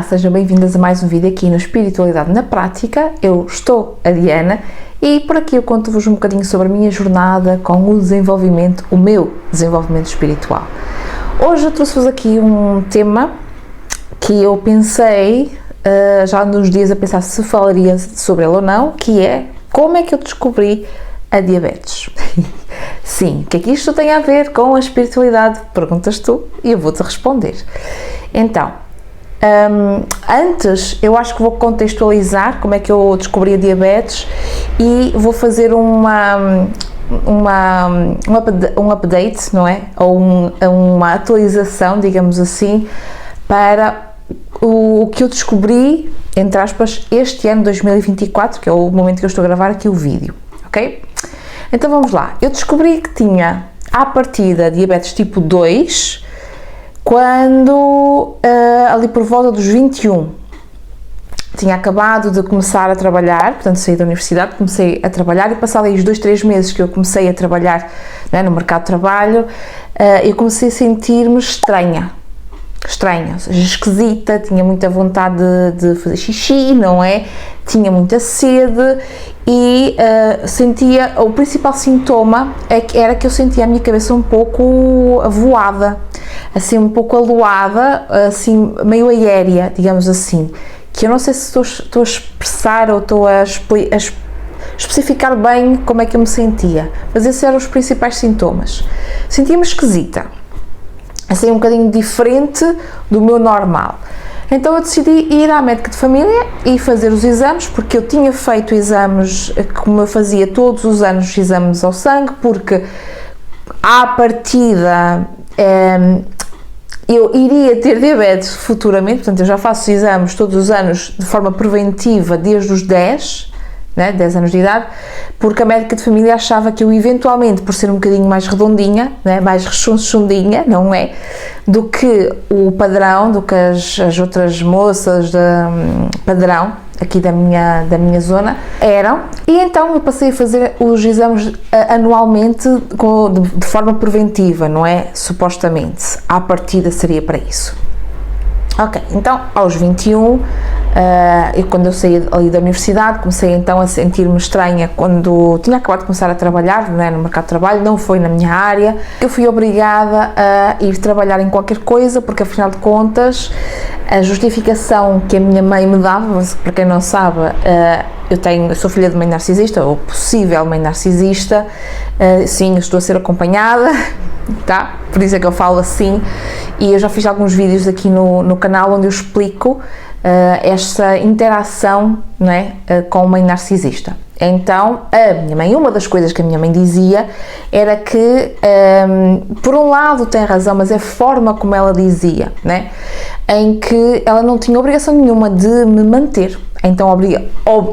Sejam bem-vindas a mais um vídeo aqui no Espiritualidade na Prática. Eu estou a Diana e por aqui eu conto-vos um bocadinho sobre a minha jornada com o meu desenvolvimento espiritual. Hoje eu trouxe-vos aqui um tema que eu pensei, já nos dias a pensar se falaria sobre ele ou não, que é como é que eu descobri a diabetes. Sim, o que é que isto tem a ver com a espiritualidade? Perguntas tu e eu vou-te responder. Então, antes eu acho que vou contextualizar como é que eu descobri a diabetes e vou fazer um update, não é? Ou uma atualização, digamos assim, para o que eu descobri, entre aspas, este ano 2024, que é o momento que eu estou a gravar aqui o vídeo, ok? Então vamos lá. Eu descobri que tinha, à partida, diabetes tipo 2, quando, ali por volta dos 21, tinha acabado de começar a trabalhar, portanto saí da universidade, comecei a trabalhar e passado aí os 2-3 meses que eu comecei a trabalhar, né, no mercado de trabalho, eu comecei a sentir-me estranha, ou seja, esquisita, tinha muita vontade de fazer xixi, não é? Tinha muita sede e sentia, o principal sintoma era que eu sentia a minha cabeça um pouco avoada, assim um pouco aloada, assim meio aérea, digamos assim, que eu não sei se estou a expressar ou estou a especificar bem como é que eu me sentia, mas esses eram os principais sintomas. Sentia-me esquisita, assim um bocadinho diferente do meu normal. Então eu decidi ir à médica de família e fazer os exames, porque eu tinha feito exames, como eu fazia todos os anos, exames ao sangue, porque à partida eu iria ter diabetes futuramente, portanto eu já faço exames todos os anos de forma preventiva desde os 10 anos de idade, porque a médica de família achava que eu eventualmente, por ser um bocadinho mais redondinha, né, mais rechonchundinha, não é, do que o padrão, do que as outras moças padrão aqui da minha zona eram, e então eu passei a fazer os exames anualmente de forma preventiva, não é, supostamente, à partida seria para isso. Ok, então aos 21, quando eu saí ali da universidade, comecei então a sentir-me estranha quando tinha acabado de começar a trabalhar, não é, no mercado de trabalho, não foi na minha área. Eu fui obrigada a ir trabalhar em qualquer coisa, porque afinal de contas, a justificação que a minha mãe me dava, para quem não sabe, eu sou filha de mãe narcisista, ou possível mãe narcisista, sim, eu estou a ser acompanhada, tá? Por isso é que eu falo assim, e eu já fiz alguns vídeos aqui no canal onde eu explico esta interação, não é, com mãe narcisista. Então, uma das coisas que a minha mãe dizia era que, por um lado tem razão, mas é a forma como ela dizia, né? Em que ela não tinha obrigação nenhuma de me manter. Então,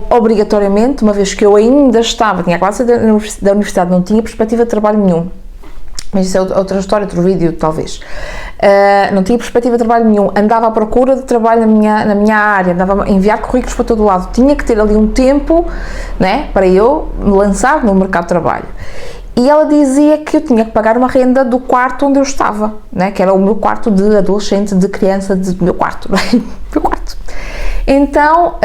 obrigatoriamente, uma vez que eu ainda tinha acabado de sair da universidade, não tinha perspectiva de trabalho nenhum, mas isso é outra história, outro vídeo talvez, não tinha perspectiva de trabalho nenhum, andava à procura de trabalho na minha área, andava a enviar currículos para todo lado, tinha que ter ali um tempo, né, para eu me lançar no mercado de trabalho. E ela dizia que eu tinha que pagar uma renda do quarto onde eu estava, né, que era o meu quarto de adolescente, de criança, meu quarto, meu quarto. Então,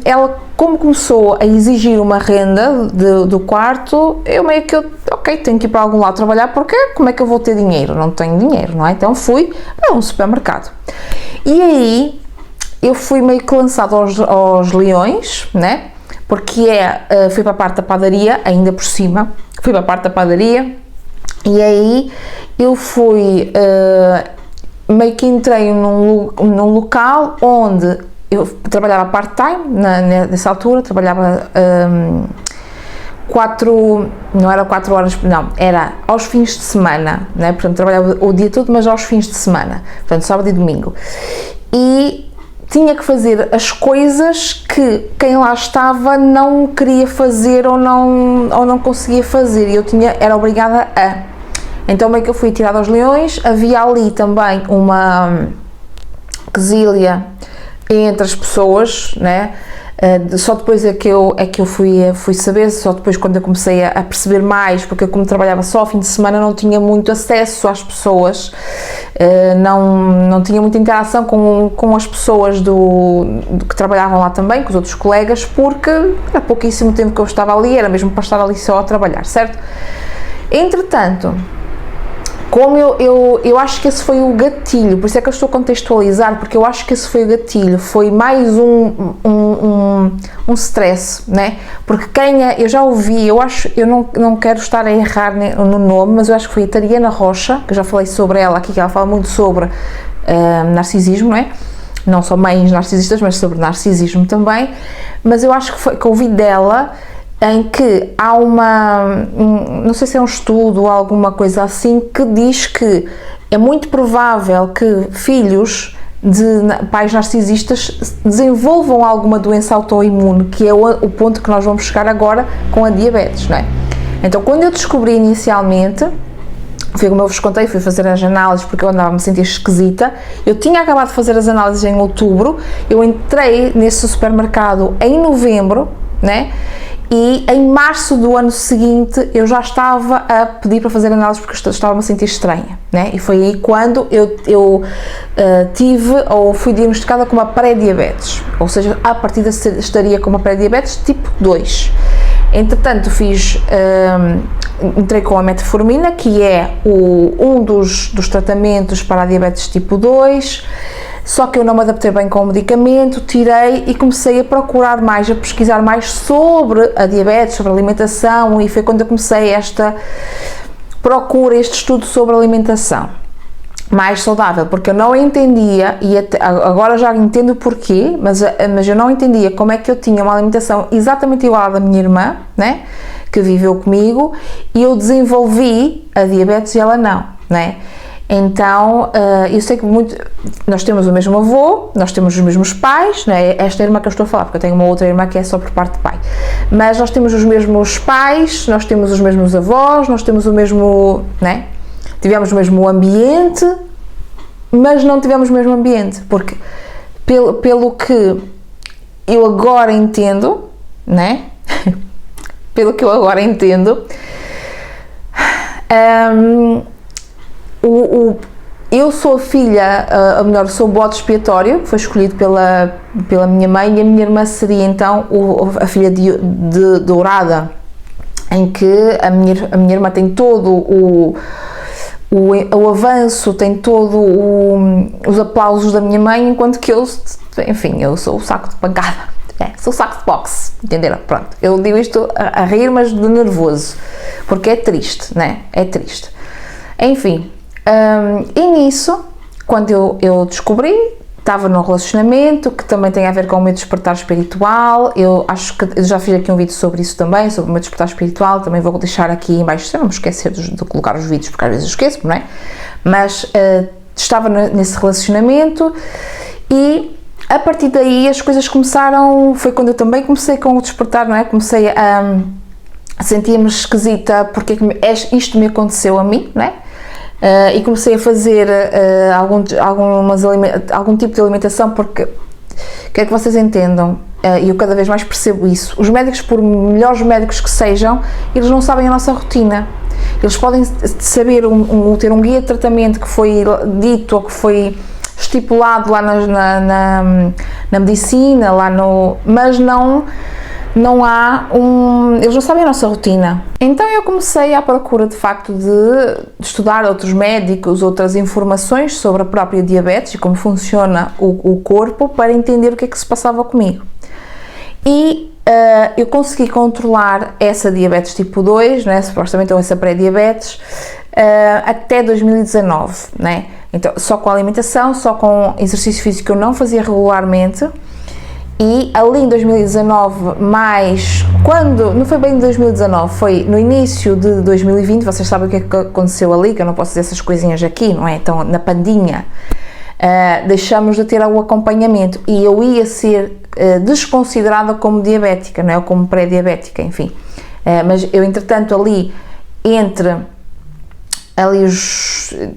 ela, como começou a exigir uma renda do quarto, eu meio que, ok, tenho que ir para algum lado trabalhar, porque como é que eu vou ter dinheiro? Não tenho dinheiro, não é? Então fui para um supermercado. E aí, eu fui meio que lançado aos leões, né? Porque fui para a parte da padaria, ainda por cima, fui para a parte da padaria, e aí eu fui, meio que entrei num local onde eu trabalhava part-time, nessa altura, trabalhava não era 4 horas, não, era aos fins de semana, né? Portanto trabalhava o dia todo, mas aos fins de semana, portanto sábado e domingo, e tinha que fazer as coisas que quem lá estava não queria fazer ou não conseguia fazer, e eu era obrigada a. Então meio que eu fui tirada aos leões, havia ali também uma quesilha entre as pessoas, né? Só depois é que eu fui saber, só depois quando eu comecei a perceber mais, porque eu, como trabalhava só ao fim de semana, não tinha muito acesso às pessoas não tinha muita interação com as pessoas que trabalhavam lá também, com os outros colegas, porque era pouquíssimo tempo que eu estava ali, era mesmo para estar ali só a trabalhar, certo? Entretanto, como eu acho que esse foi o gatilho, por isso é que eu estou a contextualizar, porque eu acho que esse foi o gatilho, foi mais um stress, né? Porque eu já ouvi, eu não quero estar a errar no nome, mas eu acho que foi a Tariana Rocha, que eu já falei sobre ela aqui, que ela fala muito sobre narcisismo, não é? Não só mães narcisistas, mas sobre narcisismo também, mas eu acho que eu ouvi dela, em que há não sei se é um estudo ou alguma coisa assim, que diz que é muito provável que filhos de pais narcisistas desenvolvam alguma doença autoimune, que é o ponto que nós vamos chegar agora com a diabetes, não é? Então, quando eu descobri inicialmente, foi como eu vos contei, fui fazer as análises porque eu andava a me sentir esquisita, eu tinha acabado de fazer as análises em outubro, eu entrei nesse supermercado em novembro, né? E em março do ano seguinte eu já estava a pedir para fazer análises porque estava-me a sentir estranha, né? E foi aí quando eu fui diagnosticada com uma pré-diabetes, ou seja, à partida estaria com uma pré-diabetes tipo 2. Entretanto, entrei com a metformina, que é um dos tratamentos para a diabetes tipo 2, só que eu não me adaptei bem com o medicamento, tirei e comecei a procurar mais, a pesquisar mais sobre a diabetes, sobre a alimentação, e foi quando eu comecei este estudo sobre a alimentação mais saudável, porque eu não entendia, e agora já entendo o porquê, mas eu não entendia como é que eu tinha uma alimentação exatamente igual à da minha irmã, né, que viveu comigo, e eu desenvolvi a diabetes e ela não, né? Então, eu sei que nós temos o mesmo avô, nós temos os mesmos pais, né? Esta irmã que eu estou a falar, porque eu tenho uma outra irmã que é só por parte de pai, mas nós temos os mesmos pais, nós temos os mesmos avós, nós temos o mesmo, né? Tivemos o mesmo ambiente, mas não tivemos o mesmo ambiente, porque pelo que eu agora entendo, né? Pelo que eu agora entendo, eu sou a filha, ou melhor, sou o bode expiatório, que foi escolhido pela minha mãe, e a minha irmã seria então a filha de dourada, em que a minha irmã tem todo o avanço, tem todo os aplausos da minha mãe, enquanto que eu sou o saco de pancada, sou o saco de boxe, entenderam? Pronto, eu digo isto a rir, mas de nervoso, porque é triste, né? É triste. Enfim, e nisso, quando eu descobri, estava num relacionamento que também tem a ver com o meu despertar espiritual. Eu acho que eu já fiz aqui um vídeo sobre isso também, sobre o meu despertar espiritual, também vou deixar aqui em baixo, se eu não me esquecer de colocar os vídeos, porque às vezes eu esqueço, não é? Mas estava nesse relacionamento e a partir daí as coisas começaram, foi quando eu também comecei com o despertar, não é? Comecei a sentir-me esquisita, porque isto me aconteceu a mim, não é? E comecei a fazer algum tipo de alimentação, porque quero que vocês entendam, e eu cada vez mais percebo isso, os médicos, por melhores médicos que sejam, eles não sabem a nossa rotina. Eles podem saber ter um guia de tratamento que foi dito ou que foi estipulado lá na medicina, mas não há eles não sabem a nossa rotina. Então eu comecei à procura de facto de estudar outros médicos, outras informações sobre a própria diabetes e como funciona o corpo, para entender o que é que se passava comigo. E eu consegui controlar essa diabetes tipo 2, né, supostamente, ou essa pré-diabetes, até 2019, né? Então, só com alimentação, só com exercício físico que eu não fazia regularmente. E ali em 2019, não foi bem em 2019, foi no início de 2020, vocês sabem o que é que aconteceu ali, que eu não posso dizer essas coisinhas aqui, não é? Então, na pandinha, deixamos de ter o acompanhamento e eu ia ser desconsiderada como diabética, não é? Ou como pré-diabética, enfim. Mas eu, entretanto,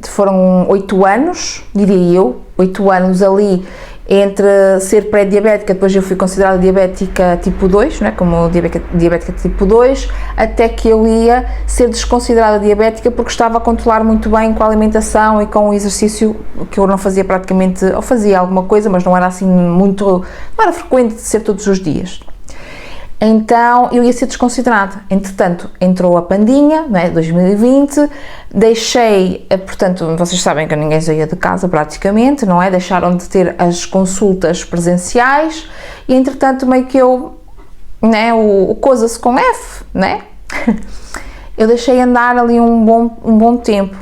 foram 8 anos, diria eu, 8 anos ali, entre ser pré-diabética, depois eu fui considerada diabética tipo 2, né, como diabética tipo 2, até que eu ia ser desconsiderada diabética porque estava a controlar muito bem com a alimentação e com o exercício, que eu não fazia praticamente, ou fazia alguma coisa, mas não era assim muito, não era frequente de ser todos os dias. Então eu ia ser desconsiderada. Entretanto, entrou a pandemia, né, 2020, deixei, portanto, vocês sabem que ninguém saía de casa praticamente, não é? Deixaram de ter as consultas presenciais e entretanto meio que eu, né, o coisa-se com F, né? Eu deixei andar ali um bom tempo.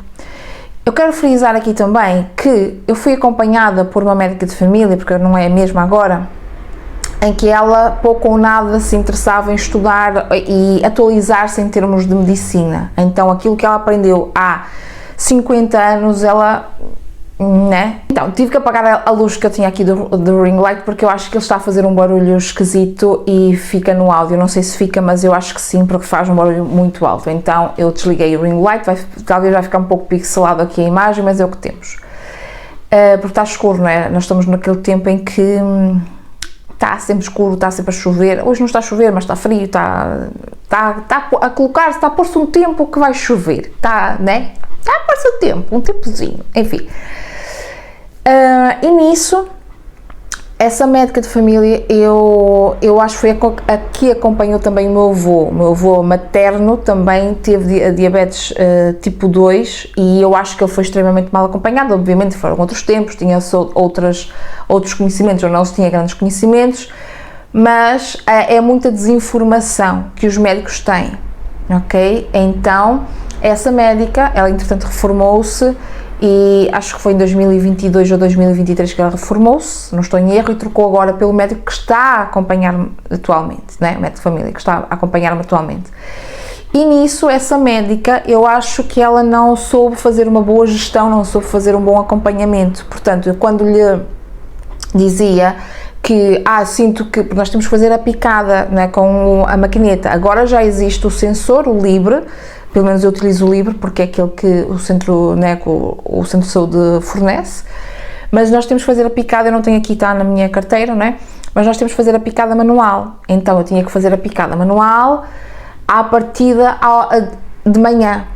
Eu quero frisar aqui também que eu fui acompanhada por uma médica de família, porque não é a mesma agora, em que ela pouco ou nada se interessava em estudar e atualizar-se em termos de medicina. Então aquilo que ela aprendeu há 50 anos, ela, né? Então tive que apagar a luz que eu tinha aqui do ring light, porque eu acho que ele está a fazer um barulho esquisito e fica no áudio, não sei se fica, mas eu acho que sim, porque faz um barulho muito alto. Então eu desliguei o ring light, talvez vai ficar um pouco pixelado aqui a imagem, mas é o que temos. Porque está escuro, não é? Nós estamos naquele tempo em que está sempre escuro, está sempre a chover. Hoje não está a chover, mas está frio, está a colocar-se, está a pôr-se um tempo que vai chover, está, né? Está a pôr-se um tempo, um tempozinho, enfim. E nisso, essa médica de família, eu acho que foi a que acompanhou também o meu avô materno também teve diabetes tipo 2 e eu acho que ele foi extremamente mal acompanhado. Obviamente foram outros tempos, tinha outros conhecimentos, ou não se tinha grandes conhecimentos, mas é muita desinformação que os médicos têm, ok? Então, essa médica, ela entretanto reformou-se e acho que foi em 2022 ou 2023 que ela reformou-se, não estou em erro, e trocou agora pelo médico que está a acompanhar-me atualmente, né? O médico de família que está a acompanhar-me atualmente. E nisso, essa médica, eu acho que ela não soube fazer uma boa gestão, não soube fazer um bom acompanhamento. Portanto, eu quando lhe dizia que, sinto que nós temos que fazer a picada, né, com a maquineta, agora já existe o sensor, o Libre, pelo menos eu utilizo o Libre porque é aquele que o centro, né, o centro de saúde fornece, mas nós temos que fazer a picada, eu não tenho aqui, está na minha carteira, né, mas nós temos que fazer a picada manual, então eu tinha que fazer a picada manual à partida de manhã.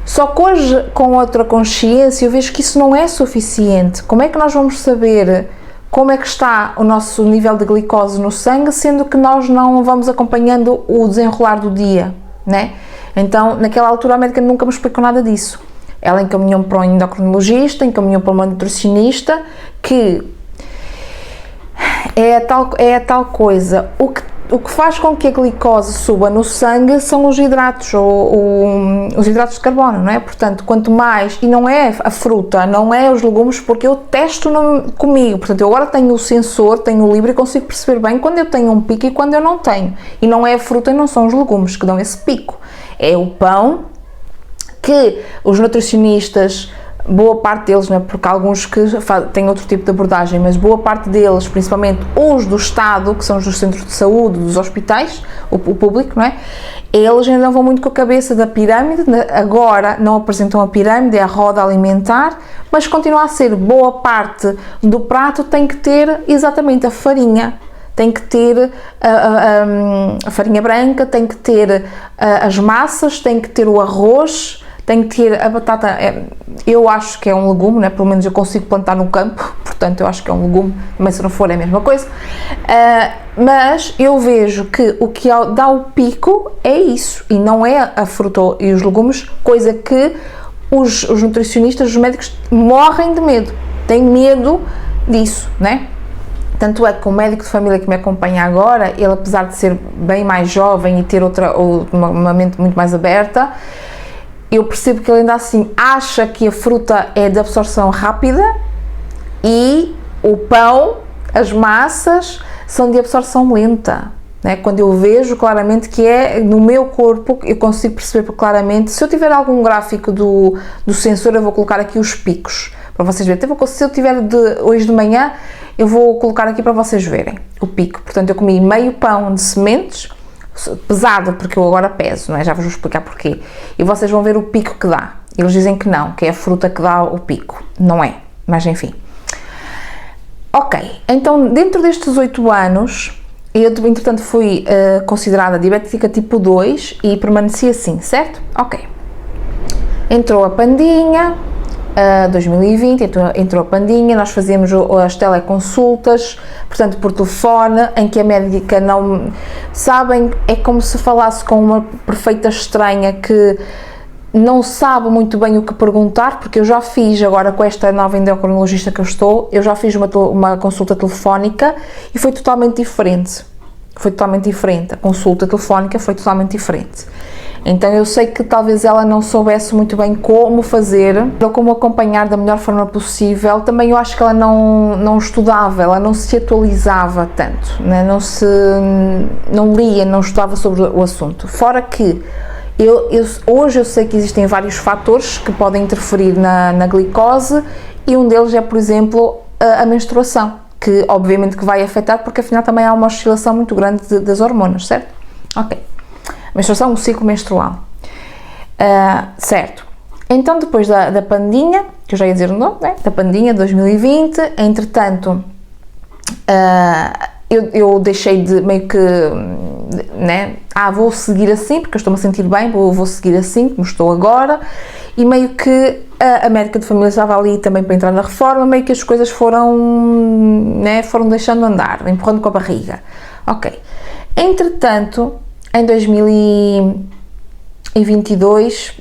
Só que hoje, com outra consciência, eu vejo que isso não é suficiente. Como é que nós vamos saber como é que está o nosso nível de glicose no sangue, sendo que nós não vamos acompanhando o desenrolar do dia, né? Então, naquela altura, a médica nunca me explicou nada disso. Ela encaminhou-me para um endocrinologista, encaminhou-me para uma nutricionista, que é a tal coisa. O que faz com que a glicose suba no sangue são os hidratos, os hidratos de carbono, não é? Portanto, quanto mais, e não é a fruta, não é os legumes, porque eu testo comigo, portanto, eu agora tenho o sensor, tenho o Libre e consigo perceber bem quando eu tenho um pico e quando eu não tenho. E não é a fruta e não são os legumes que dão esse pico, é o pão, que os nutricionistas, boa parte deles, não é? Porque há alguns que têm outro tipo de abordagem, mas boa parte deles, principalmente os do Estado, que são os dos centros de saúde, dos hospitais, o público, não é? Eles ainda vão muito com a cabeça da pirâmide, agora não apresentam a pirâmide, é a roda alimentar, mas continua a ser boa parte do prato, tem que ter exatamente a farinha, tem que ter a farinha branca, tem que ter as massas, tem que ter o arroz, tem que ter a batata. Eu acho que é um legume, né? Pelo menos eu consigo plantar no campo, portanto eu acho que é um legume, mas se não for é a mesma coisa. Mas eu vejo que o que dá o pico é isso, e não é a fruta e os legumes, coisa que os nutricionistas, os médicos morrem de medo, têm medo disso, né? Tanto é que o médico de família que me acompanha agora, ele apesar de ser bem mais jovem e ter uma mente muito mais aberta, eu percebo que ele ainda assim acha que a fruta é de absorção rápida e o pão, as massas, são de absorção lenta, né? Quando eu vejo claramente que é no meu corpo, eu consigo perceber claramente. Se eu tiver algum gráfico do sensor, eu vou colocar aqui os picos para vocês verem. Se eu tiver hoje de manhã, eu vou colocar aqui para vocês verem o pico. Portanto, eu comi meio pão de sementes, pesado, porque eu agora peso, não é? Já vos vou explicar porquê. E vocês vão ver o pico que dá. Eles dizem que não, que é a fruta que dá o pico. Não é, mas enfim. Ok, então dentro destes 8 anos, eu entretanto fui considerada diabética tipo 2 e permaneci assim, certo? Ok. Entrou a pandinha, 2020, entrou a pandinha, nós fazíamos as teleconsultas, portanto por telefone, em que a médica não... Sabem, é como se falasse com uma perfeita estranha que não sabe muito bem o que perguntar, porque eu já fiz agora com esta nova endocrinologista que eu estou, eu já fiz uma consulta telefónica e foi totalmente diferente. Foi totalmente diferente. A consulta telefónica foi totalmente diferente. Então eu sei que talvez ela não soubesse muito bem como fazer ou como acompanhar da melhor forma possível. Também eu acho que ela não estudava, ela não se atualizava tanto, né? Não lia, não estudava sobre o assunto. Fora que hoje eu sei que existem vários fatores que podem interferir na glicose e um deles é, por exemplo, a menstruação, que obviamente que vai afetar porque afinal também há uma oscilação muito grande das hormonas, certo? Ok. Menstruação, um ciclo menstrual. Certo. Então depois da pandinha, que eu já ia dizer o nome, né? Da pandinha 2020, entretanto, eu deixei de meio que, né, vou seguir assim, porque eu estou-me a sentir bem, vou seguir assim, como estou agora, e meio que a médica de família estava ali também para entrar na reforma, meio que as coisas foram deixando andar, empurrando com a barriga. Ok. Entretanto, em 2022,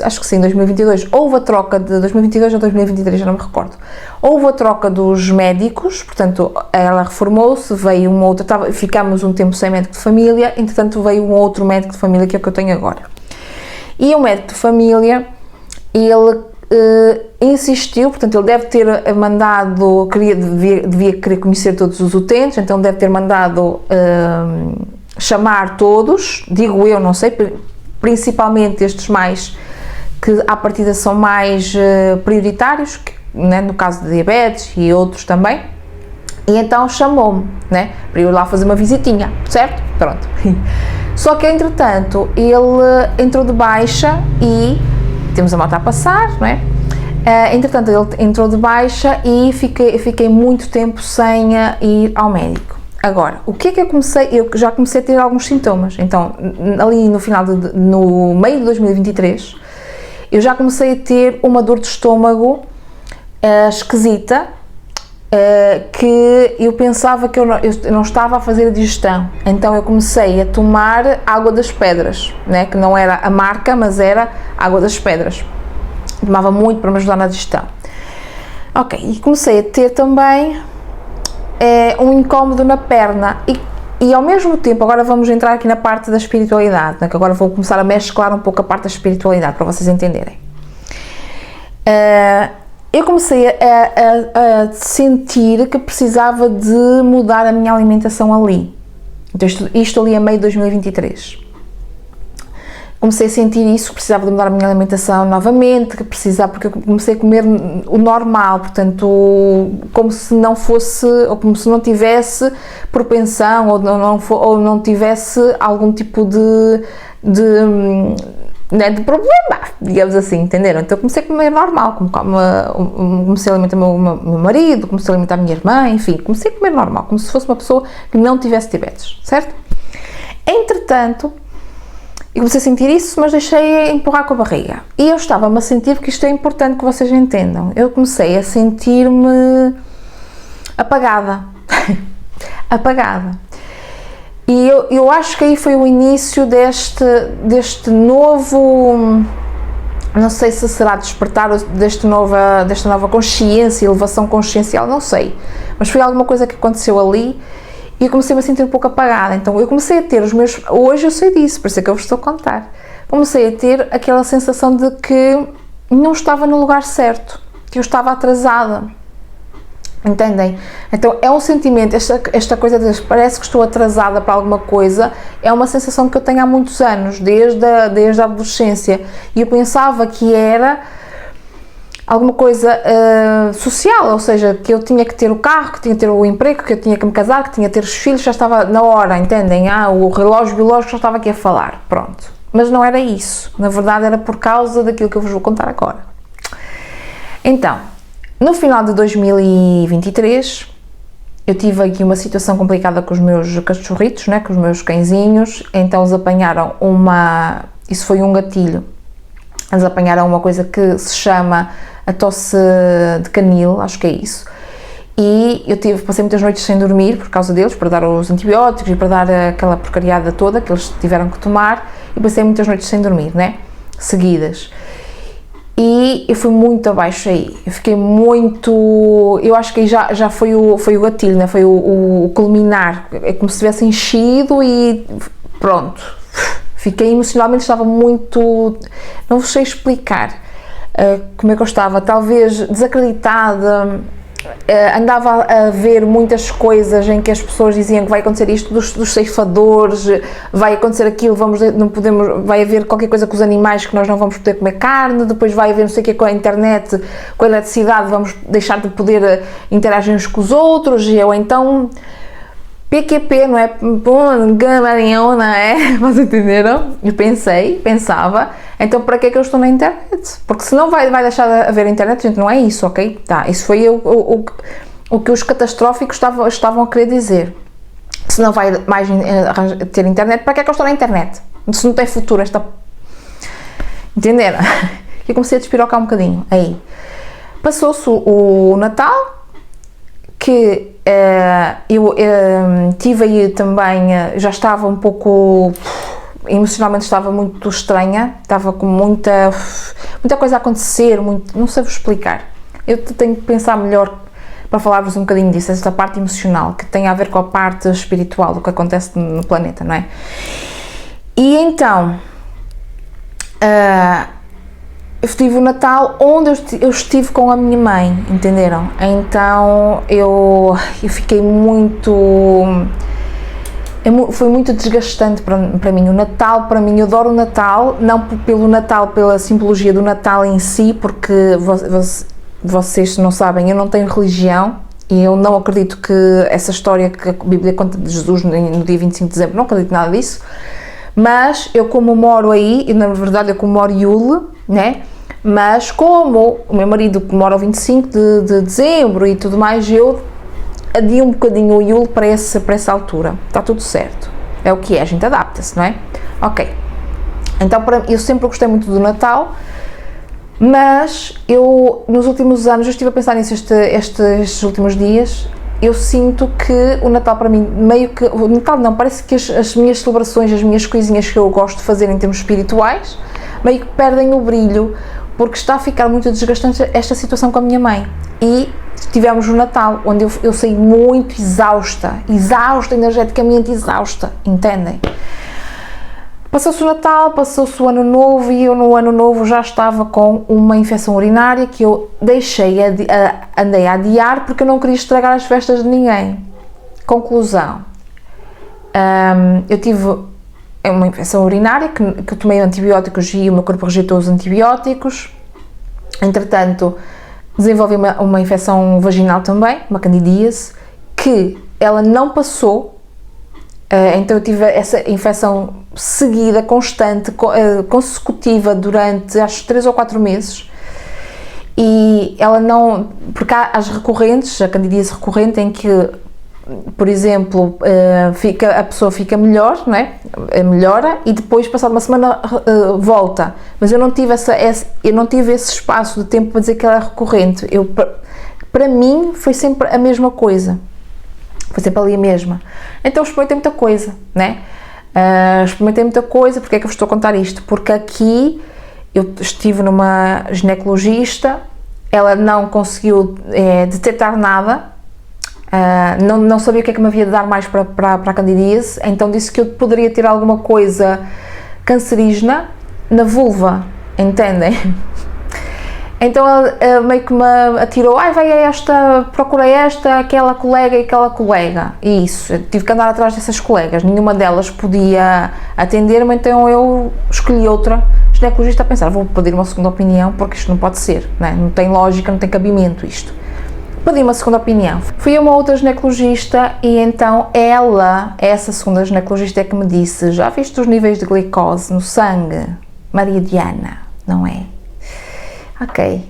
acho que sim, 2022, houve a troca de 2022 a 2023, já não me recordo. Houve a troca dos médicos, portanto, ela reformou-se, veio uma outra, ficámos um tempo sem médico de família, entretanto veio um outro médico de família que é o que eu tenho agora. E o médico de família, ele insistiu, portanto, ele deve ter mandado, devia querer conhecer todos os utentes, então deve ter mandado chamar todos, digo eu, não sei, principalmente estes mais, que à partida são mais prioritários, né, no caso de diabetes e outros também, e então chamou-me, né, para eu ir lá fazer uma visitinha, certo? Pronto. Só que, entretanto, ele entrou de baixa e temos a moto a passar, não é? Entretanto, ele entrou de baixa e fiquei muito tempo sem ir ao médico. Agora, o que é que eu comecei? Eu já comecei a ter alguns sintomas. Então, ali no meio de 2023, eu já comecei a ter uma dor de estômago esquisita, que eu pensava que eu não estava a fazer a digestão. Então eu comecei a tomar água das pedras, né? Que não era a marca, mas era água das pedras. Tomava muito para me ajudar na digestão. Ok, e comecei a ter também um incómodo na perna e ao mesmo tempo, agora vamos entrar aqui na parte da espiritualidade, né? Que agora vou começar a mesclar um pouco a parte da espiritualidade para vocês entenderem. Eu comecei a sentir que precisava de mudar a minha alimentação ali. Então isto ali a meio de 2023. Comecei a sentir isso, que precisava de mudar a minha alimentação novamente, porque eu comecei a comer o normal, portanto, como se não fosse, ou como se não tivesse propensão, ou não tivesse algum tipo de problema, digamos assim, entenderam? Então comecei a comer normal, comecei a alimentar o meu marido, comecei a alimentar a minha irmã, enfim, comecei a comer normal, como se fosse uma pessoa que não tivesse diabetes, certo? Entretanto, eu comecei a sentir isso, mas deixei empurrar com a barriga. E eu estava-me a sentir, porque isto é importante que vocês entendam, eu comecei a sentir-me apagada. Apagada. E eu acho que aí foi o início deste novo, não sei se será despertar desta nova consciência, elevação consciencial, não sei. Mas foi alguma coisa que aconteceu ali e eu comecei-me a sentir um pouco apagada. Então eu comecei a ter hoje eu sei disso, por isso é que eu vos estou a contar. Comecei a ter aquela sensação de que não estava no lugar certo, que eu estava atrasada. Entendem? Então é um sentimento, esta coisa de parece que estou atrasada para alguma coisa, é uma sensação que eu tenho há muitos anos, desde a adolescência, e eu pensava que era alguma coisa social, ou seja, que eu tinha que ter o carro, que tinha que ter o emprego, que eu tinha que me casar, que tinha que ter os filhos, já estava na hora, entendem? O relógio biológico já estava aqui a falar, pronto. Mas não era isso, na verdade era por causa daquilo que eu vos vou contar agora. Então, No final de 2023, eu tive aqui uma situação complicada com os meus cachorritos, né, com os meus cãezinhos, então eles apanharam isso foi um gatilho, eles apanharam uma coisa que se chama a tosse de canil, acho que é isso, e eu passei muitas noites sem dormir por causa deles, para dar os antibióticos e para dar aquela porcariada toda que eles tiveram que tomar, e passei muitas noites sem dormir, né, seguidas. E eu fui muito abaixo aí, eu fiquei muito, eu acho que aí já foi o gatilho, né? Foi o culminar, é como se tivesse enchido e pronto, fiquei emocionalmente, estava muito, não vos sei explicar como é que eu estava, talvez desacreditada, andava a ver muitas coisas em que as pessoas diziam que vai acontecer isto dos ceifadores, vai acontecer aquilo, vai haver qualquer coisa com os animais que nós não vamos poder comer carne, depois vai haver não sei o que com a internet, com a eletricidade, vamos deixar de poder interagir uns com os outros, e eu então PQP, não é? Não é? Vocês entenderam? Eu pensava, então para que é que eu estou na internet? Porque senão vai deixar de haver internet, gente, não é isso, ok? Tá, isso foi o que os catastróficos estavam a querer dizer. Se não vai mais ter internet, para que é que eu estou na internet? Se não tem futuro esta... Entenderam? Eu comecei a despirocar um bocadinho, aí. Passou-se o Natal, que eu tive aí também, já estava um pouco, emocionalmente estava muito estranha, estava com muita coisa a acontecer, não sei vos explicar, eu tenho que pensar melhor para falar-vos um bocadinho disso, esta parte emocional, que tem a ver com a parte espiritual do que acontece no planeta, não é? E então, eu tive o Natal onde eu estive com a minha mãe, entenderam? Então eu fiquei foi muito desgastante para mim. O Natal, para mim, eu adoro o Natal, não pelo Natal, pela simbologia do Natal em si, porque vocês não sabem, eu não tenho religião e eu não acredito que essa história que a Bíblia conta de Jesus no dia 25 de dezembro, não acredito nada disso, mas eu como moro aí, e na verdade eu como moro em Iule, né? Mas como o meu marido que mora ao 25 de dezembro e tudo mais, eu adio um bocadinho o Iule para essa altura, está tudo certo, é o que é, a gente adapta-se, não é? Ok, então eu sempre gostei muito do Natal, mas eu nos últimos anos, eu estive a pensar nisso estes últimos dias, eu sinto que o Natal para mim, meio que, o Natal não, parece que as minhas celebrações, as minhas coisinhas que eu gosto de fazer em termos espirituais, meio que perdem o brilho, porque está a ficar muito desgastante esta situação com a minha mãe. E tivemos o Natal, onde eu saí muito exausta, energeticamente exausta, entendem? Passou-se o Natal, passou-se o Ano Novo e eu no Ano Novo já estava com uma infecção urinária que eu andei a adiar porque eu não queria estragar as festas de ninguém. Conclusão, eu tive uma infecção urinária que eu tomei antibióticos e o meu corpo rejeitou os antibióticos. Entretanto, desenvolvi uma infecção vaginal também, uma candidíase, que ela não passou, então eu tive essa infecção seguida, constante, consecutiva durante acho 3 ou 4 meses, e ela não, porque há as recorrentes, a candidíase recorrente em que, por exemplo, a pessoa fica melhor, não é? Melhora e depois, passada uma semana, volta. Mas eu não tive esse espaço de tempo para dizer que ela é recorrente. Para mim, foi sempre a mesma coisa. Foi sempre ali a mesma. Então, experimentei muita coisa, né? Experimentei muita coisa. Porque é que eu vos estou a contar isto? Porque aqui eu estive numa ginecologista, ela não conseguiu detectar nada. Não sabia o que é que me havia de dar mais para a candidíase, então disse que eu poderia ter alguma coisa cancerígena na vulva, entendem? Então ela meio que me atirou, vai a esta, procura esta, aquela colega e aquela colega, e isso, eu tive que andar atrás dessas colegas, nenhuma delas podia atender-me, então eu escolhi outra ginecologista a pensar, vou pedir uma segunda opinião, porque isto não pode ser, né? Não tem lógica, não tem cabimento isto. Pedi uma segunda opinião. Fui a uma outra ginecologista e então essa segunda ginecologista é que me disse, já viste os níveis de glicose no sangue? Maria Diana, não é? Ok,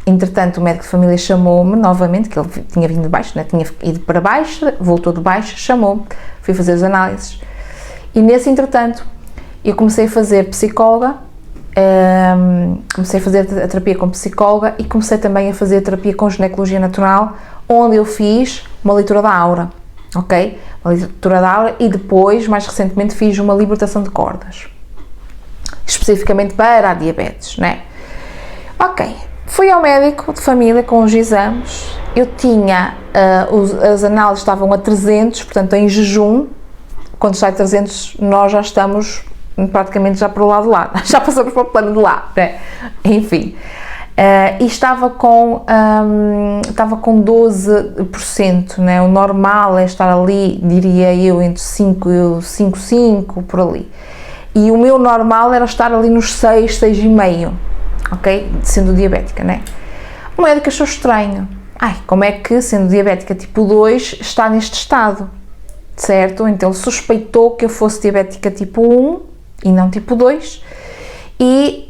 Entretanto o médico de família chamou-me novamente, que ele tinha vindo de baixo, né? Tinha ido para baixo, voltou de baixo, chamou-me, fui fazer as análises, e nesse entretanto eu comecei a fazer psicóloga, comecei a fazer a terapia com psicóloga e comecei também a fazer a terapia com ginecologia natural, onde eu fiz uma leitura da aura, ok? Uma leitura da aura, e depois, mais recentemente, fiz uma libertação de cordas, especificamente para a diabetes, né? Ok, fui ao médico de família com os exames, eu tinha, as análises estavam a 300, portanto em jejum, quando sai a 300 nós já estamos praticamente já para o lado de lá, já passamos para o plano de lá, né? Enfim, e estava com 12%, né? O normal é estar ali, diria eu, entre 5 e 5,5, por ali, e o meu normal era estar ali nos 6, 6,5, ok? Sendo diabética, né? O médico achou estranho, como é que, sendo diabética tipo 2, está neste estado, certo? Então ele suspeitou que eu fosse diabética tipo 1 e não tipo 2, e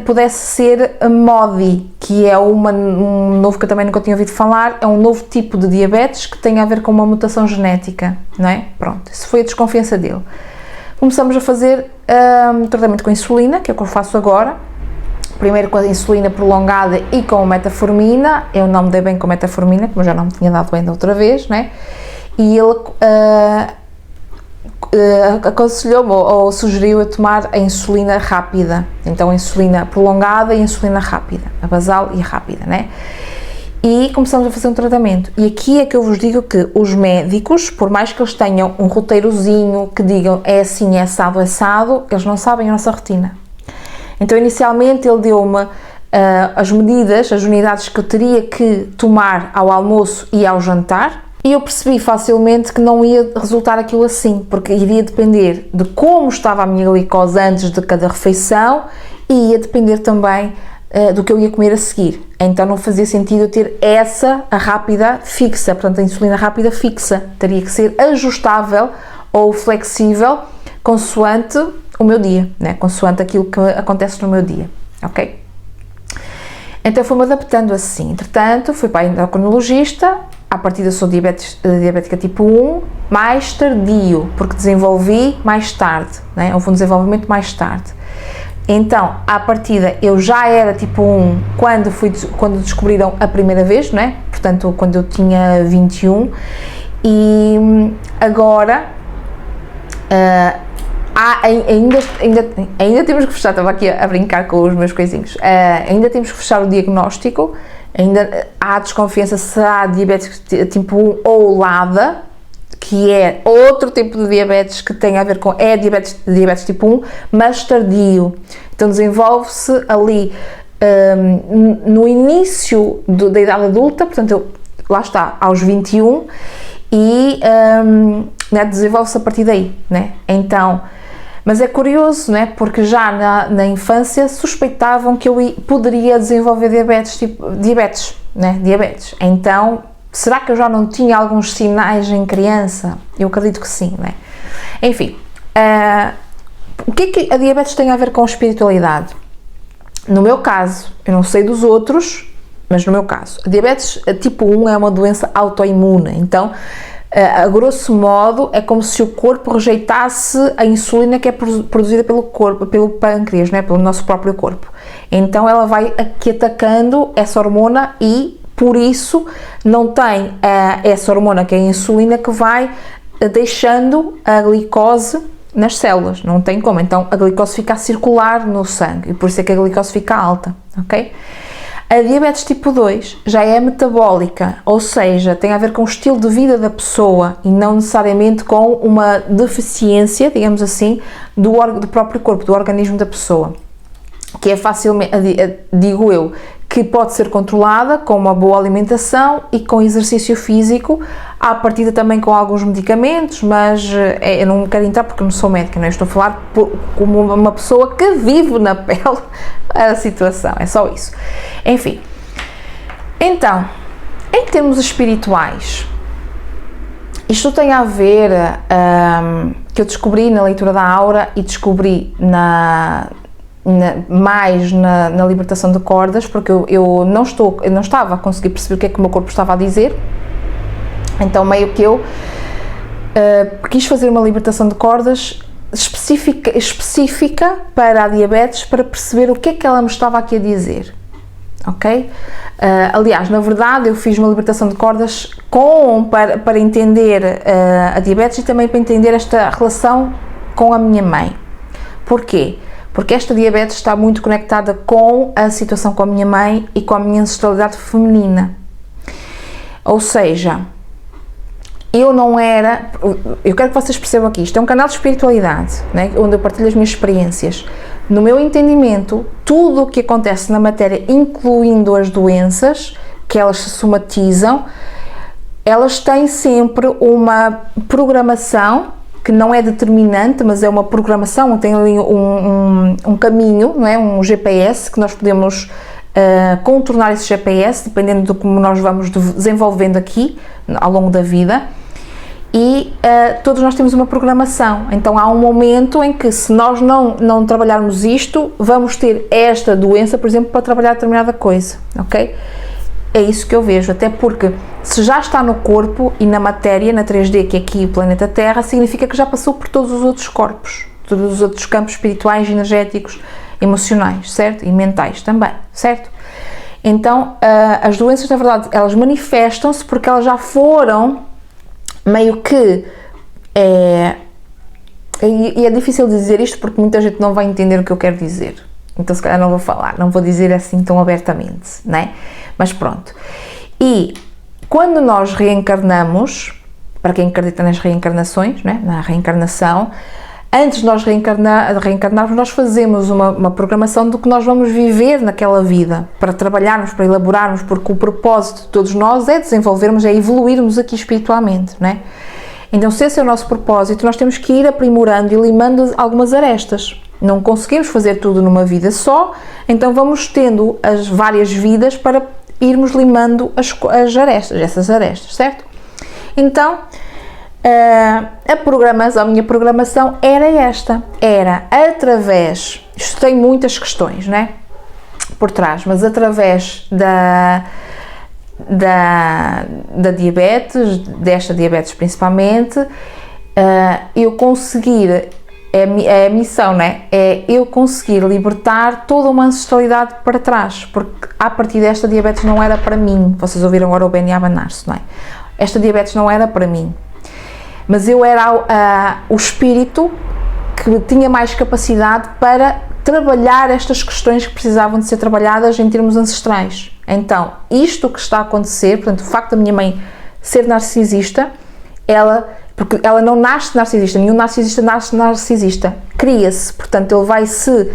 pudesse ser a MODY, que é um novo, que eu também nunca tinha ouvido falar, é um novo tipo de diabetes que tem a ver com uma mutação genética, não é? Pronto, isso foi a desconfiança dele. Começamos a fazer tratamento com insulina, que é o que eu faço agora, primeiro com a insulina prolongada e com a metformina. Eu não me dei bem com a metformina, como eu já não me tinha dado bem da outra vez, né? E ele aconselhou-me ou sugeriu a tomar a insulina rápida, então a insulina prolongada e a insulina rápida, a basal e a rápida, né? E começamos a fazer um tratamento, e aqui é que eu vos digo que os médicos, por mais que eles tenham um roteirozinho que digam é assim, é assado, eles não sabem a nossa rotina. Então inicialmente ele deu-me as medidas, as unidades que eu teria que tomar ao almoço e ao jantar, e eu percebi facilmente que não ia resultar aquilo assim, porque iria depender de como estava a minha glicose antes de cada refeição, e ia depender também do que eu ia comer a seguir. Então não fazia sentido eu ter a rápida fixa, portanto a insulina rápida fixa, teria que ser ajustável ou flexível consoante o meu dia, né? Consoante aquilo que acontece no meu dia, ok? Então fui-me adaptando assim. Entretanto fui para a endocrinologista, à partida sou diabética tipo 1, mais tardio, porque desenvolvi mais tarde, né? Houve um desenvolvimento mais tarde. Então, à partida, eu já era tipo 1 quando descobriram a primeira vez, né? Portanto, quando eu tinha 21, e agora ainda temos que fechar, estava aqui a brincar com os meus coisinhos, ainda temos que fechar o diagnóstico, ainda há desconfiança se há diabetes tipo 1 ou LADA, que é outro tipo de diabetes que tem a ver com, diabetes tipo 1, mas tardio. Então desenvolve-se ali no início da idade adulta, portanto, lá está, aos 21, e né, desenvolve-se a partir daí, né? Então, mas é curioso, né? Porque já na infância suspeitavam que eu poderia desenvolver diabetes, né? Diabetes. Então, será que eu já não tinha alguns sinais em criança? Eu acredito que sim, né? Enfim, o que é que a diabetes tem a ver com espiritualidade? No meu caso, eu não sei dos outros, mas no meu caso, a diabetes tipo 1 é uma doença autoimune, então, a grosso modo, é como se o corpo rejeitasse a insulina que é produzida pelo corpo, pelo pâncreas, né? Pelo nosso próprio corpo. Então ela vai aqui atacando essa hormona e, por isso, não tem essa hormona que é a insulina que vai deixando a glicose nas células, não tem como. Então a glicose fica a circular no sangue e por isso é que a glicose fica alta, ok? A diabetes tipo 2 já é metabólica, ou seja, tem a ver com o estilo de vida da pessoa e não necessariamente com uma deficiência, digamos assim, do próprio corpo, do organismo da pessoa, que é facilmente, digo eu, que pode ser controlada com uma boa alimentação e com exercício físico, à partida também com alguns medicamentos, mas eu não quero entrar porque não sou médica, não é? Estou a falar como uma pessoa que vive na pele a situação, é só isso. Enfim, então, em termos espirituais, isto tem a ver, que eu descobri na leitura da aura e descobri mais na libertação de cordas, porque eu não estava a conseguir perceber o que é que o meu corpo estava a dizer. Então meio que eu quis fazer uma libertação de cordas específica para a diabetes, para perceber o que é que ela me estava aqui a dizer, ok? Aliás, na verdade eu fiz uma libertação de cordas para entender a diabetes e também para entender esta relação com a minha mãe. Porquê? Porque esta diabetes está muito conectada com a situação com a minha mãe e com a minha ancestralidade feminina. Ou seja, eu quero que vocês percebam aqui, isto é um canal de espiritualidade, né, onde eu partilho as minhas experiências. No meu entendimento, tudo o que acontece na matéria, incluindo as doenças, que elas se somatizam, elas têm sempre uma programação, que não é determinante, mas é uma programação, tem ali um caminho, não é? Um GPS, que nós podemos contornar esse GPS, dependendo de como nós vamos desenvolvendo aqui, ao longo da vida, e todos nós temos uma programação. Então há um momento em que, se nós não trabalharmos isto, vamos ter esta doença, por exemplo, para trabalhar determinada coisa, ok? É isso que eu vejo, até porque se já está no corpo e na matéria, na 3D, que é aqui o planeta Terra, significa que já passou por todos os outros corpos, todos os outros campos espirituais, energéticos, emocionais, certo? E mentais também, certo? Então, as doenças, na verdade, elas manifestam-se porque elas já foram meio que... E é difícil dizer isto porque muita gente não vai entender o que eu quero dizer. Então, se calhar não vou falar, não vou dizer assim tão abertamente, né? Mas pronto. E quando nós reencarnamos, para quem acredita nas reencarnações, né? Na reencarnação, antes de nós reencarnarmos, nós fazemos uma programação do que nós vamos viver naquela vida, para trabalharmos, para elaborarmos, porque o propósito de todos nós é desenvolvermos, é evoluirmos aqui espiritualmente, né? Então, se esse é o nosso propósito, nós temos que ir aprimorando e limando algumas arestas. Não conseguimos fazer tudo numa vida só, então vamos tendo as várias vidas para irmos limando essas arestas, certo? Então, a minha programação era esta, era através, isto tem muitas questões, né, por trás, mas através da diabetes, desta diabetes principalmente, eu conseguir, a missão, né, é eu conseguir libertar toda uma ancestralidade para trás, porque a partir desta diabetes não era para mim. Vocês ouviram agora o Benny abanar-se, não é? Esta diabetes não era para mim, mas eu era o espírito que tinha mais capacidade para trabalhar estas questões que precisavam de ser trabalhadas em termos ancestrais. Então, isto que está a acontecer, portanto, o facto da minha mãe ser narcisista, porque ela não nasce narcisista, nenhum narcisista nasce narcisista, cria-se, portanto ele vai-se,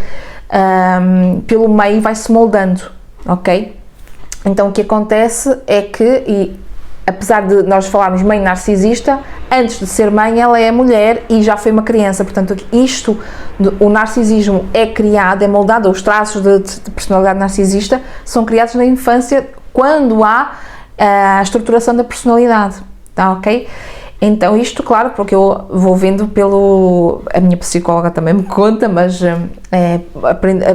pelo meio, vai-se moldando, ok? Então o que acontece é que, apesar de nós falarmos mãe narcisista, antes de ser mãe ela é mulher e já foi uma criança, portanto o narcisismo é criado, é moldado, os traços de personalidade narcisista são criados na infância, quando há a estruturação da personalidade, tá ok? Então isto, claro, porque eu vou vendo a minha psicóloga também me conta, mas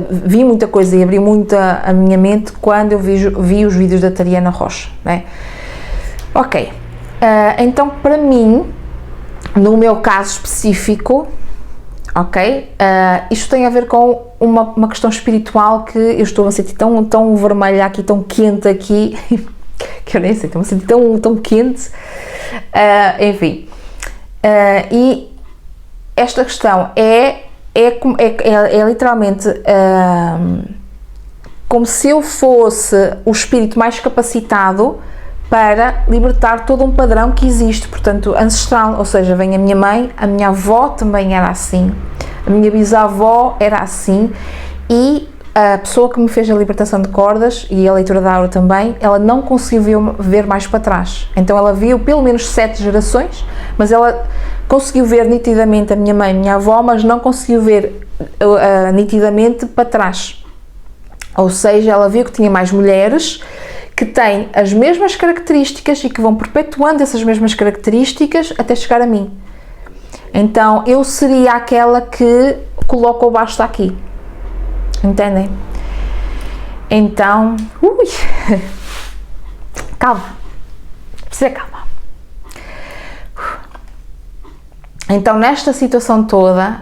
vi muita coisa e abri muito a minha mente quando eu vi os vídeos da Tariana Rocha, né? Ok, então para mim, no meu caso específico, ok, isto tem a ver com uma questão espiritual que eu estou a sentir tão vermelha aqui, tão quente aqui, que eu nem sei, estou a sentir tão quente, enfim, e esta questão é literalmente como se eu fosse o espírito mais capacitado para libertar todo um padrão que existe, portanto, ancestral, ou seja, vem a minha mãe, a minha avó também era assim, a minha bisavó era assim, e a pessoa que me fez a libertação de cordas e a leitura da aura também, ela não conseguiu ver mais para trás, então ela viu pelo menos 7 gerações, mas ela conseguiu ver nitidamente a minha mãe, a minha avó, mas não conseguiu ver nitidamente para trás, ou seja, ela viu que tinha mais mulheres que têm as mesmas características e que vão perpetuando essas mesmas características até chegar a mim. Então eu seria aquela que coloca o basta aqui, Entendem? Então, calma, precisa calma. Então, nesta situação toda,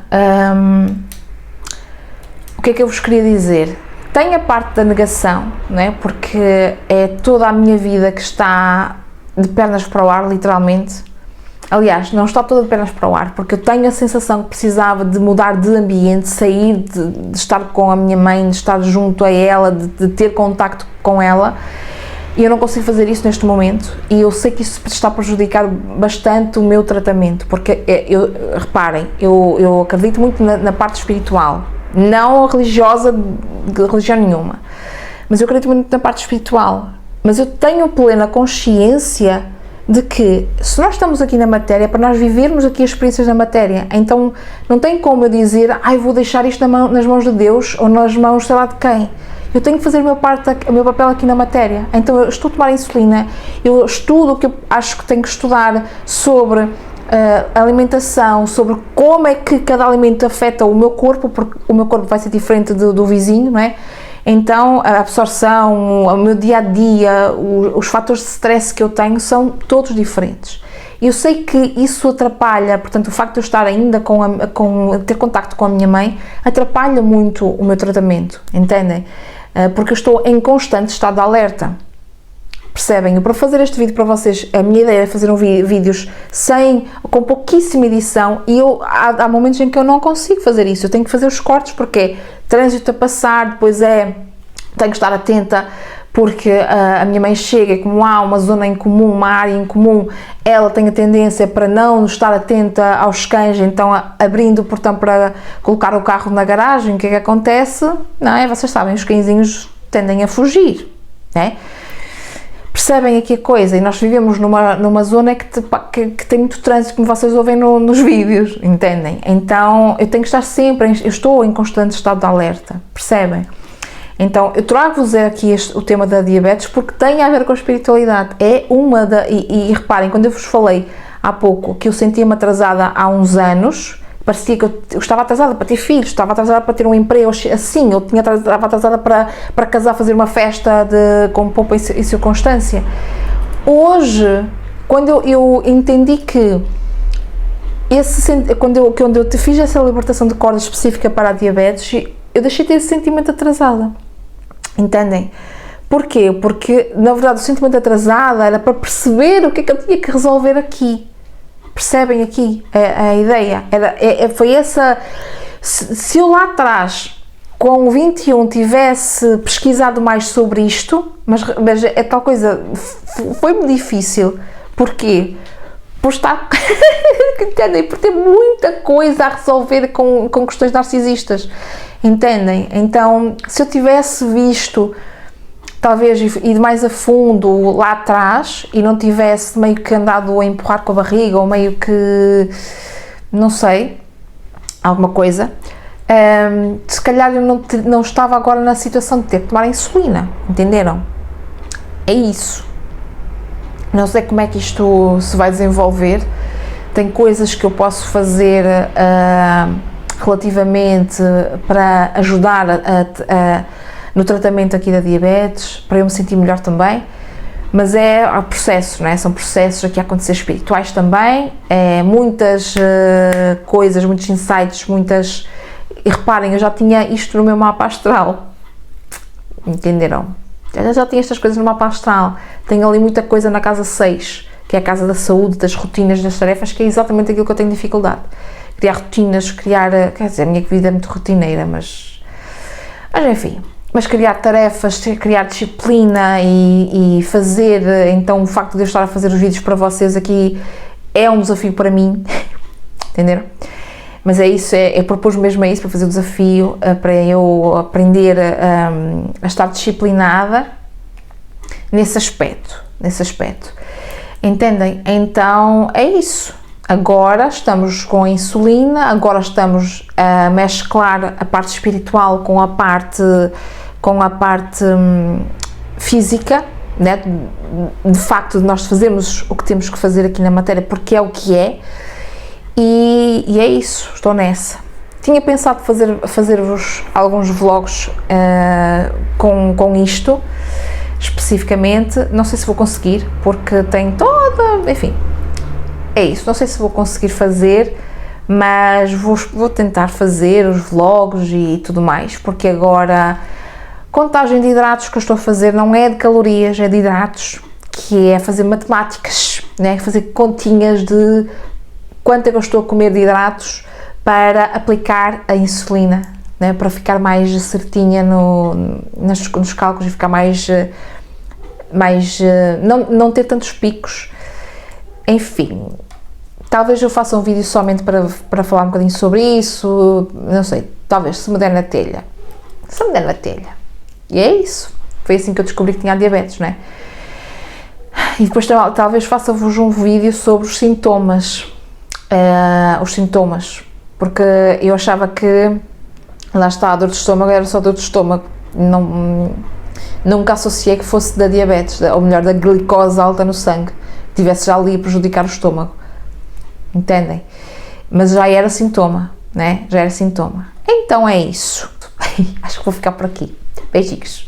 o que é que eu vos queria dizer? Tem a parte da negação, né? Porque é toda a minha vida que está de pernas para o ar, literalmente. Aliás, não está toda de pernas para o ar, porque eu tenho a sensação que precisava de mudar de ambiente, sair de estar com a minha mãe, de estar junto a ela, de ter contacto com ela, e eu não consigo fazer isso neste momento, e eu sei que isso está a prejudicar bastante o meu tratamento, porque, reparem, eu acredito muito na parte espiritual, não religiosa, de religião nenhuma, mas eu acredito muito na parte espiritual, mas eu tenho plena consciência de que, se nós estamos aqui na matéria, é para nós vivermos aqui as experiências da matéria, então não tem como eu dizer, vou deixar isto nas mãos de Deus, ou nas mãos sei lá de quem. Eu tenho que fazer o meu papel aqui na matéria, então eu estou a tomar insulina, eu estudo o que eu acho que tenho que estudar sobre alimentação, sobre como é que cada alimento afeta o meu corpo, porque o meu corpo vai ser diferente do vizinho, não é? Então, a absorção, o meu dia-a-dia, os fatores de stress que eu tenho são todos diferentes. Eu sei que isso atrapalha, portanto, o facto de eu estar ainda ter contacto com a minha mãe, atrapalha muito o meu tratamento, entendem? Porque eu estou em constante estado de alerta. Percebem? Para fazer este vídeo para vocês, a minha ideia é fazer vídeos com pouquíssima edição, e há momentos em que eu não consigo fazer isso, eu tenho que fazer os cortes, porque é trânsito a passar, depois tenho que estar atenta, porque a minha mãe chega e como há uma zona em comum, uma área em comum, ela tem a tendência para não estar atenta aos cães, então abrindo o portão para colocar o carro na garagem, o que é que acontece? Não é? Vocês sabem, os cãezinhos tendem a fugir, não é? Percebem aqui a coisa, e nós vivemos numa zona que tem muito trânsito, como vocês ouvem nos vídeos, entendem? Então eu tenho que estar sempre, eu estou em constante estado de alerta, percebem? Então eu trago-vos aqui o tema da diabetes porque tem a ver com a espiritualidade, e reparem, quando eu vos falei há pouco que eu sentia-me atrasada há uns anos, parecia que eu estava atrasada para ter filhos, estava atrasada para ter um emprego, assim, eu estava atrasada para casar, fazer uma festa com pompa e circunstância. Hoje, quando eu entendi que quando eu te fiz essa libertação de corda específica para a diabetes, eu deixei de ter esse sentimento atrasada, entendem? Porquê? Porque, na verdade, o sentimento atrasada era para perceber o que é que eu tinha que resolver aqui. Percebem aqui a ideia? Foi essa. Se eu lá atrás, com o 21, tivesse pesquisado mais sobre isto, mas é tal coisa, foi-me difícil. Porquê? Por estar. Entendem? Por ter muita coisa a resolver com questões narcisistas. Entendem? Então, se eu tivesse visto, talvez, ido mais a fundo lá atrás e não tivesse meio que andado a empurrar com a barriga, ou meio que, não sei, alguma coisa, se calhar eu não estava agora na situação de ter que tomar insulina, entenderam? É isso. Não sei como é que isto se vai desenvolver, tem coisas que eu posso fazer relativamente para ajudar no tratamento aqui da diabetes, para eu me sentir melhor também, mas é processo, não é? São processos aqui a acontecer espirituais também, muitas coisas, muitos insights, e reparem, eu já tinha isto no meu mapa astral, entenderam? Eu já tinha estas coisas no mapa astral, tenho ali muita coisa na casa 6, que é a casa da saúde, das rotinas, das tarefas, que é exatamente aquilo que eu tenho dificuldade, criar rotinas, quer dizer, a minha vida é muito rotineira, mas enfim, mas criar tarefas, criar disciplina e fazer, então o facto de eu estar a fazer os vídeos para vocês aqui é um desafio para mim, entenderam? Mas é isso, eu propus mesmo isso, para fazer o desafio, para eu aprender a estar disciplinada nesse aspecto, entendem? Então é isso. Agora estamos com a insulina, agora estamos a mesclar a parte espiritual com a parte física, né? De facto de nós fazermos o que temos que fazer aqui na matéria, porque é o que é, e é isso, estou nessa. Tinha pensado fazer-vos alguns vlogs com isto, especificamente. Não sei se vou conseguir, porque tem toda... Enfim, é isso. Não sei se vou conseguir fazer, mas vou tentar fazer os vlogs e tudo mais, porque agora... Contagem de hidratos que eu estou a fazer não é de calorias, é de hidratos, que é fazer matemáticas, né? Fazer continhas de quanto é que eu estou a comer de hidratos para aplicar a insulina, né? Para ficar mais certinha nos cálculos e ficar não ter tantos picos. Enfim, talvez eu faça um vídeo somente para falar um bocadinho sobre isso, não sei, talvez se me der na telha. Se me der na telha. E é isso. Foi assim que eu descobri que tinha diabetes, não é? E depois talvez faça-vos um vídeo sobre os sintomas. Porque eu achava que, lá está, a dor de estômago era só dor de estômago. Nunca associei que fosse da diabetes, ou melhor, da glicose alta no sangue, que tivesse já ali a prejudicar o estômago. Entendem? Mas já era sintoma, né? Já era sintoma. Então é isso. Acho que vou ficar por aqui. Beijinhos.